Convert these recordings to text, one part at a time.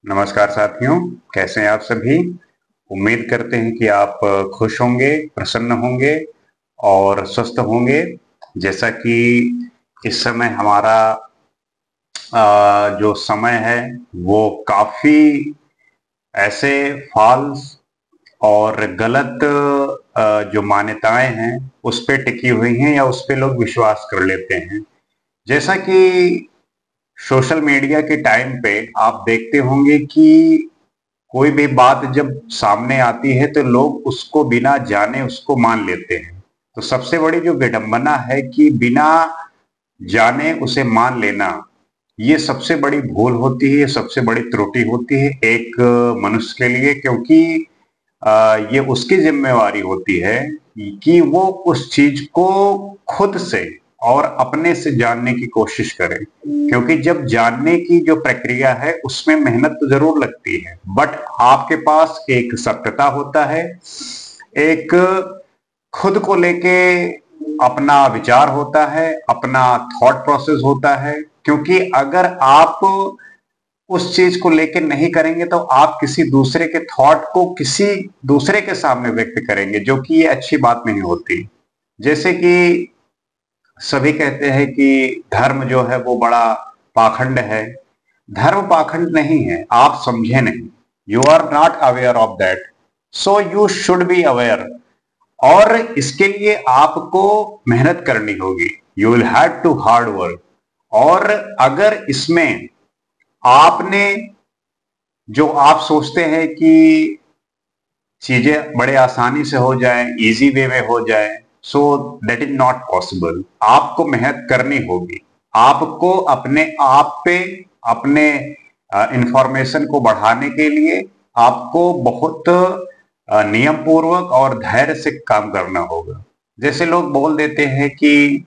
नमस्कार साथियों, कैसे हैं आप सभी। उम्मीद करते हैं कि आप खुश होंगे, प्रसन्न होंगे और स्वस्थ होंगे। जैसा कि इस समय हमारा जो समय है वो काफी ऐसे फॉल्स और गलत जो मान्यताएं हैं उस पे टिकी हुई हैं या उस पे लोग विश्वास कर लेते हैं। जैसा कि सोशल मीडिया के टाइम पे आप देखते होंगे कि कोई भी बात जब सामने आती है तो लोग उसको बिना जाने उसको मान लेते हैं। तो सबसे बड़ी जो विडंबना है कि बिना जाने उसे मान लेना, ये सबसे बड़ी भूल होती है, ये सबसे बड़ी त्रुटि होती है एक मनुष्य के लिए, क्योंकि ये उसकी जिम्मेवारी होती है कि वो उस चीज को खुद से और अपने से जानने की कोशिश करे। क्योंकि जब जानने की जो प्रक्रिया है उसमें मेहनत तो जरूर लगती है, बट आपके पास एक सत्यता होता है, एक खुद को लेके अपना विचार होता है, अपना थॉट प्रोसेस होता है। क्योंकि अगर आप उस चीज को लेके नहीं करेंगे तो आप किसी दूसरे के थॉट को किसी दूसरे के सामने व्यक्त करेंगे, जो कि ये अच्छी बात नहीं होती। जैसे कि सभी कहते हैं कि धर्म जो है वो बड़ा पाखंड है। धर्म पाखंड नहीं है, आप समझे नहीं। You are not aware of that, so you should be aware. और इसके लिए आपको मेहनत करनी होगी। You will have to hard work. और अगर इसमें आपने जो आप सोचते हैं कि चीजें बड़े आसानी से हो जाए, इजी वे में हो जाए, so that is not possible. आपको मेहनत करनी होगी। आपको अपने आप पे अपने इंफॉर्मेशन को बढ़ाने के लिए आपको बहुत नियम पूर्वक और धैर्य से काम करना होगा। जैसे लोग बोल देते हैं कि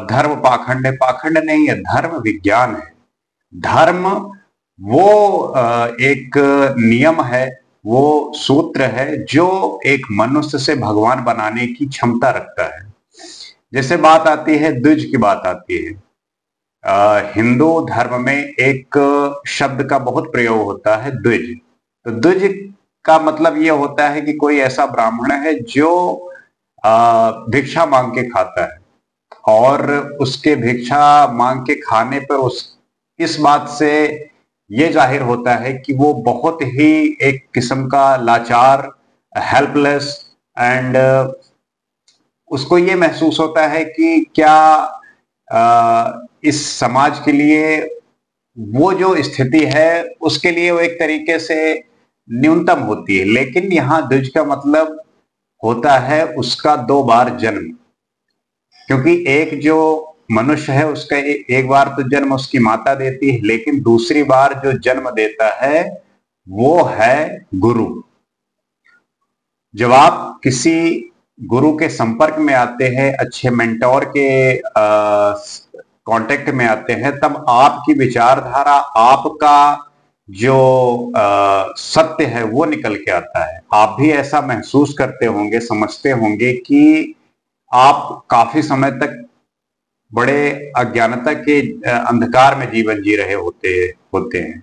धर्म पाखंड है। पाखंड नहीं है, धर्म विज्ञान है। धर्म वो एक नियम है, वो सूत्र है जो एक मनुष्य से भगवान बनाने की क्षमता रखता है। जैसे बात आती है द्विज की, बात आती है हिंदू धर्म में एक शब्द का बहुत प्रयोग होता है, द्विज। तो द्विज का मतलब ये होता है कि कोई ऐसा ब्राह्मण है जो भिक्षा मांग के खाता है, और उसके भिक्षा मांग के खाने पर उस इस बात से ये जाहिर होता है कि वो बहुत ही एक किस्म का लाचार, हेल्पलेस एंड उसको ये महसूस होता है कि क्या इस समाज के लिए वो जो स्थिति है उसके लिए वो एक तरीके से न्यूनतम होती है। लेकिन यहाँ द्विज का मतलब होता है उसका दो बार जन्म। क्योंकि एक जो मनुष्य है उसका एक बार तो जन्म उसकी माता देती है, लेकिन दूसरी बार जो जन्म देता है वो है गुरु। जब आप किसी गुरु के संपर्क में आते हैं, अच्छे मेंटोर के कांटेक्ट में आते हैं, तब आपकी विचारधारा, आपका जो सत्य है वो निकल के आता है। आप भी ऐसा महसूस करते होंगे, समझते होंगे कि आप काफी समय तक बड़े अज्ञानता के अंधकार में जीवन जी रहे होते हैं।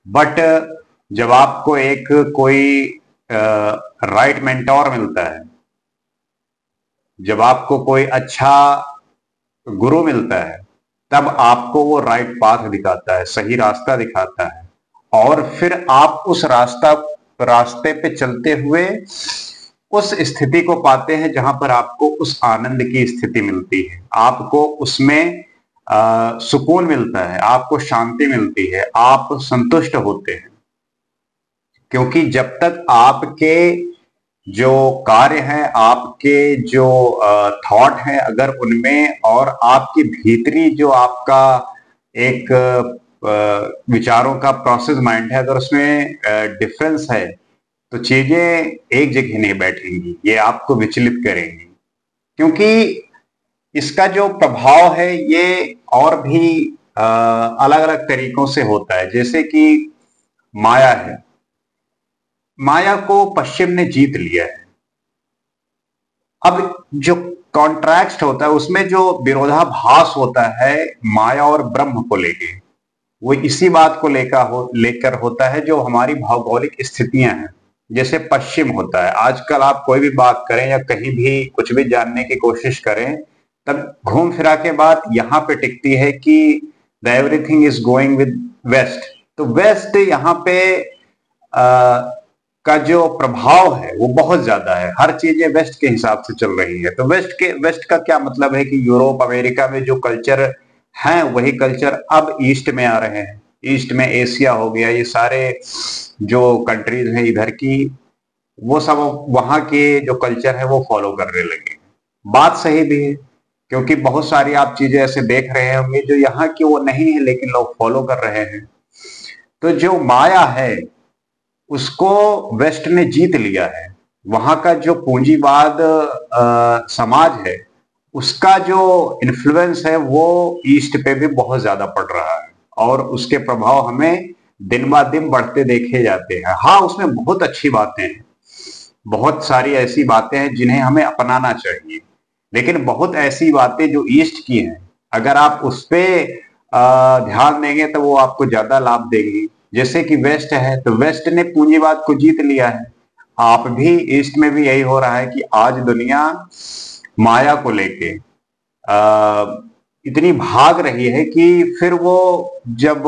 बट जब आपको एक कोई राइट मेंटोर मिलता है, जब आपको कोई अच्छा गुरु मिलता है, तब आपको वो राइट पाथ दिखाता है, सही रास्ता दिखाता है। और फिर आप उस रास्ते पे चलते हुए उस स्थिति को पाते हैं जहां पर आपको उस आनंद की स्थिति मिलती है, आपको उसमें सुकून मिलता है, आपको शांति मिलती है, आप संतुष्ट होते हैं। क्योंकि जब तक आपके जो कार्य हैं, आपके जो थॉट हैं, अगर उनमें और आपकी भीतरी जो आपका एक विचारों का प्रोसेस माइंड है, अगर उसमें डिफरेंस है, तो चीजें एक जगह नहीं बैठेंगी, ये आपको विचलित करेंगी। क्योंकि इसका जो प्रभाव है ये और भी अलग अलग तरीकों से होता है। जैसे कि माया है, माया को पश्चिम ने जीत लिया है। अब जो कॉन्ट्रैक्ट होता है उसमें जो विरोधाभास होता है माया और ब्रह्म को लेके, वो इसी बात को लेकर होता है जो हमारी भौगोलिक स्थितियां हैं। जैसे पश्चिम होता है, आजकल आप कोई भी बात करें या कहीं भी कुछ भी जानने की कोशिश करें, तब घूम फिरा के बात यहाँ पे टिकती है कि the everything is going with waste. तो वेस्ट यहाँ पे का जो प्रभाव है वो बहुत ज्यादा है, हर चीजें वेस्ट के हिसाब से चल रही है। तो वेस्ट का क्या मतलब है कि यूरोप अमेरिका में जो कल्चर हैं वही कल्चर अब ईस्ट में आ रहे हैं। ईस्ट में एशिया हो गया, ये सारे जो कंट्रीज हैं इधर की, वो सब वहां के जो कल्चर है वो फॉलो करने लगे। बात सही भी है, क्योंकि बहुत सारी आप चीजें ऐसे देख रहे होंगे जो यहाँ की वो नहीं है लेकिन लोग फॉलो कर रहे हैं। तो जो माया है उसको वेस्ट ने जीत लिया है। वहां का जो पूंजीवाद समाज है उसका जो इन्फ्लुएंस है वो ईस्ट पे भी बहुत ज्यादा पड़ रहा है, और उसके प्रभाव हमें दिन ब दिन बढ़ते देखे जाते हैं। हाँ, उसमें बहुत अच्छी बातें हैं, बहुत सारी ऐसी बातें हैं जिन्हें हमें अपनाना चाहिए, लेकिन बहुत ऐसी बातें जो ईस्ट की हैं, अगर आप उस पर ध्यान देंगे तो वो आपको ज्यादा लाभ देगी। जैसे कि वेस्ट है, तो वेस्ट ने पूंजीवाद को जीत लिया है। आप भी ईस्ट में भी यही हो रहा है कि आज दुनिया माया को लेके इतनी भाग रही है कि फिर वो जब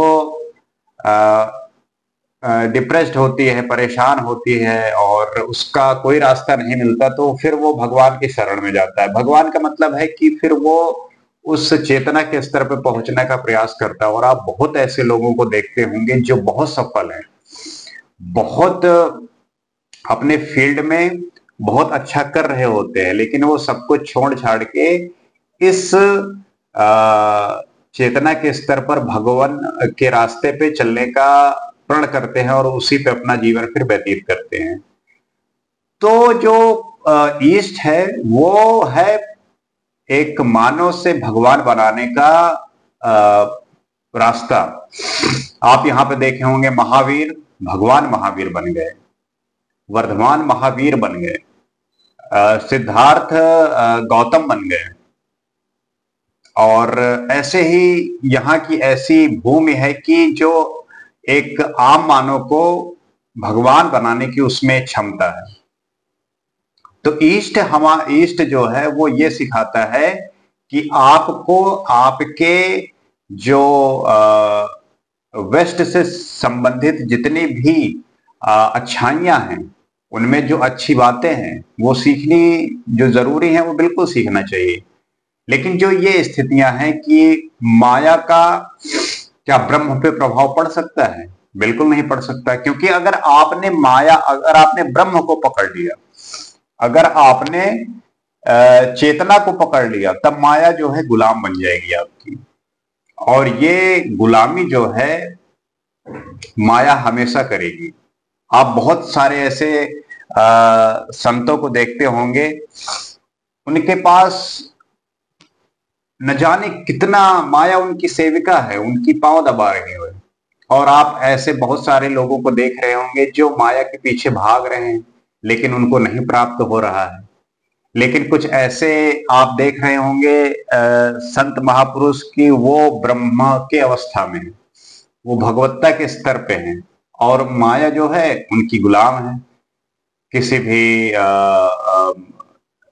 डिप्रेस्ड होती है, परेशान होती है और उसका कोई रास्ता नहीं मिलता, तो फिर वो भगवान की शरण में जाता है। भगवान का मतलब है कि फिर वो उस चेतना के स्तर पर पहुंचने का प्रयास करता है। और आप बहुत ऐसे लोगों को देखते होंगे जो बहुत सफल हैं, बहुत अपने फील्ड में बहुत अच्छा कर रहे होते हैं, लेकिन वो सब कुछ छोड़ छाड़ के इस चेतना के स्तर पर भगवान के रास्ते पे चलने का प्रण करते हैं और उसी पे अपना जीवन फिर व्यतीत करते हैं। तो जो ईस्ट है वो है एक मानव से भगवान बनाने का रास्ता। आप यहां पे देखे होंगे महावीर, भगवान महावीर बन गए, वर्धमान महावीर बन गए, सिद्धार्थ गौतम बन गए। और ऐसे ही यहाँ की ऐसी भूमि है कि जो एक आम मानव को भगवान बनाने की उसमें क्षमता है। तो ईस्ट जो है वो ये सिखाता है कि आपको आपके जो वेस्ट से संबंधित जितनी भी अच्छाइयां हैं, उनमें जो अच्छी बातें हैं वो सीखनी जो जरूरी है, वो बिल्कुल सीखना चाहिए। लेकिन जो ये स्थितियां हैं कि माया का क्या ब्रह्म पे प्रभाव पड़ सकता है? बिल्कुल नहीं पड़ सकता, क्योंकि अगर आपने ब्रह्म को पकड़ लिया, अगर आपने चेतना को पकड़ लिया, तब माया जो है गुलाम बन जाएगी आपकी। और ये गुलामी जो है माया हमेशा करेगी। आप बहुत सारे ऐसे संतों को देखते होंगे, उनके पास न जाने कितना माया उनकी सेविका है, उनकी पांव दबा रही है। और आप ऐसे बहुत सारे लोगों को देख रहे होंगे जो माया के पीछे भाग रहे हैं लेकिन उनको नहीं प्राप्त हो रहा है। लेकिन कुछ ऐसे आप देख रहे होंगे संत महापुरुष की वो ब्रह्म के अवस्था में है, वो भगवत्ता के स्तर पे हैं, और माया जो है उनकी गुलाम है। किसी भी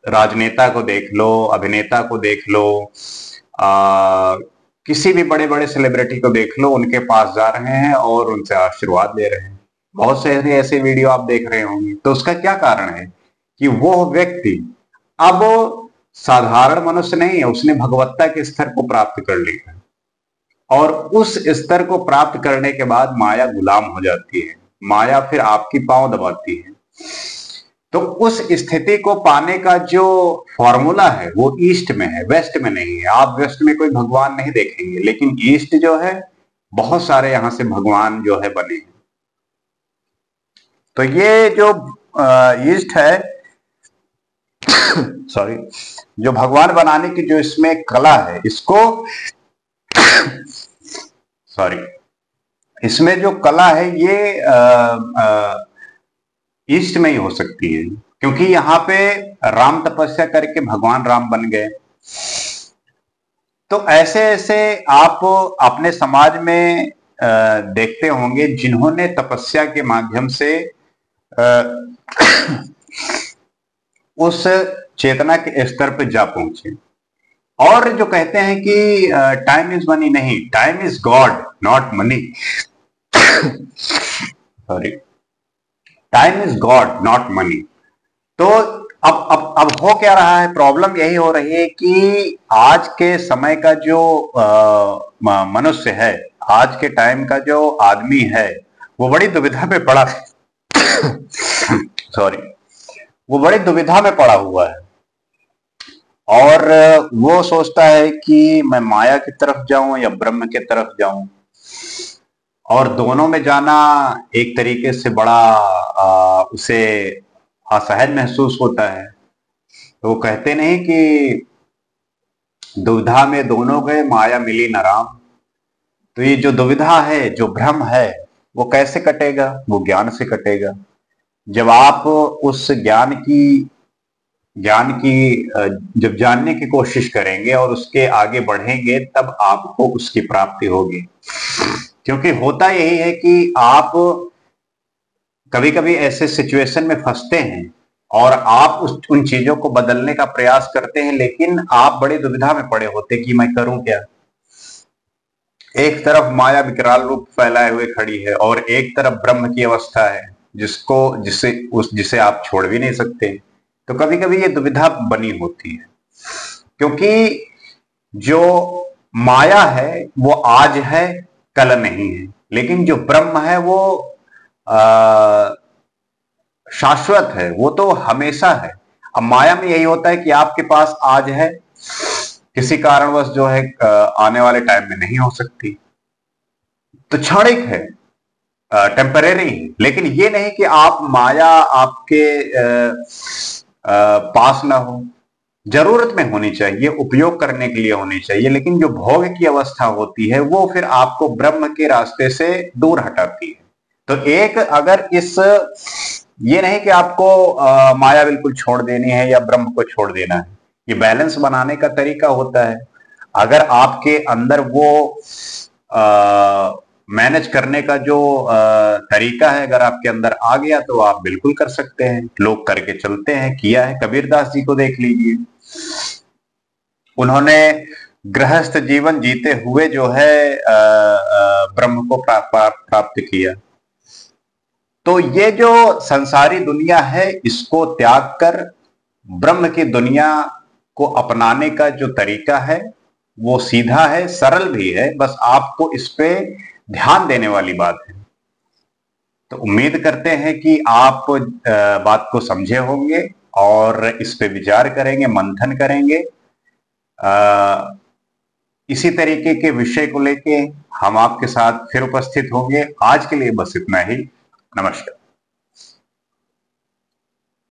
राजनेता को देख लो, अभिनेता को देख लो, किसी भी बड़े बड़े सेलिब्रिटी को देख लो, उनके पास जा रहे हैं और उनसे आशीर्वाद ले रहे हैं। बहुत से ऐसे वीडियो आप देख रहे होंगे। तो उसका क्या कारण है कि वो व्यक्ति अब साधारण मनुष्य नहीं है, उसने भगवत्ता के स्तर को प्राप्त कर लिया है। और उस स्तर को प्राप्त करने के बाद माया गुलाम हो जाती है, माया फिर आपकी पांव दबाती है। तो उस स्थिति को पाने का जो फॉर्मूला है वो ईस्ट में है, वेस्ट में नहीं है। आप वेस्ट में कोई भगवान नहीं देखेंगे, लेकिन ईस्ट जो है बहुत सारे यहां से भगवान जो है बने हैं। तो ये जो ईस्ट है सॉरी, जो भगवान बनाने की जो इसमें कला है, इसको सॉरी, इसमें जो कला है ये ईस्ट में ही हो सकती है, क्योंकि यहाँ पे राम तपस्या करके भगवान राम बन गए। तो ऐसे ऐसे आप अपने समाज में देखते होंगे जिन्होंने तपस्या के माध्यम से उस चेतना के स्तर पर जा पहुंचे। और जो कहते हैं कि टाइम इज मनी, नहीं, time is God not money. Sorry, time is God not money. तो अब हो क्या रहा है, प्रॉब्लम यही हो रही है कि आज के समय का जो मनुष्य है, आज के टाइम का जो आदमी है, वो बड़ी दुविधा में पड़ा सॉरी, वो बड़ी दुविधा में पड़ा हुआ है। और वो सोचता है कि मैं माया की तरफ जाऊं या ब्रह्म की तरफ जाऊं, और दोनों में जाना एक तरीके से बड़ा उसे असहज महसूस होता है। तो वो कहते नहीं कि दुविधा में दोनों गए, माया मिली न राम। तो ये जो दुविधा है, जो भ्रम है, वो कैसे कटेगा? वो ज्ञान से कटेगा। जब आप उस ज्ञान की जब जानने की कोशिश करेंगे और उसके आगे बढ़ेंगे, तब आपको उसकी प्राप्ति होगी। क्योंकि होता यही है कि आप कभी कभी ऐसे सिचुएशन में फंसते हैं और आप उन चीजों को बदलने का प्रयास करते हैं, लेकिन आप बड़ी दुविधा में पड़े होते कि मैं करूं क्या। एक तरफ माया विकराल रूप फैलाए हुए खड़ी है और एक तरफ ब्रह्म की अवस्था है, जिसे आप छोड़ भी नहीं सकते। तो कभी कभी ये दुविधा बनी होती है, क्योंकि जो माया है वो आज है, कल नहीं है, लेकिन जो ब्रह्म है वो शाश्वत है, वो तो हमेशा है। अब माया में यही होता है कि आपके पास आज है, किसी कारणवश जो है आने वाले टाइम में नहीं हो सकती, तो क्षणिक है, टेम्परेरी है। लेकिन ये नहीं कि आप माया आपके पास ना हो, जरूरत में होनी चाहिए, उपयोग करने के लिए होनी चाहिए, लेकिन जो भोग की अवस्था होती है वो फिर आपको ब्रह्म के रास्ते से दूर हटाती है। तो एक अगर ये नहीं कि आपको माया बिल्कुल छोड़ देनी है या ब्रह्म को छोड़ देना है, ये बैलेंस बनाने का तरीका होता है। अगर आपके अंदर वो मैनेज करने का जो तरीका है, अगर आपके अंदर आ गया, तो आप बिल्कुल कर सकते हैं। लोग करके चलते हैं, किया है। कबीरदास जी को देख लीजिए, उन्होंने गृहस्थ जीवन जीते हुए जो है ब्रह्म को प्राप्त किया। तो ये जो संसारी दुनिया है, इसको त्याग कर ब्रह्म की दुनिया को अपनाने का जो तरीका है वो सीधा है, सरल भी है, बस आपको इस पे ध्यान देने वाली बात है। तो उम्मीद करते हैं कि आप बात को समझे होंगे और इस पे विचार करेंगे, मंथन करेंगे। इसी तरीके के विषय को लेके हम आपके साथ फिर उपस्थित होंगे। आज के लिए बस इतना ही। नमस्कार।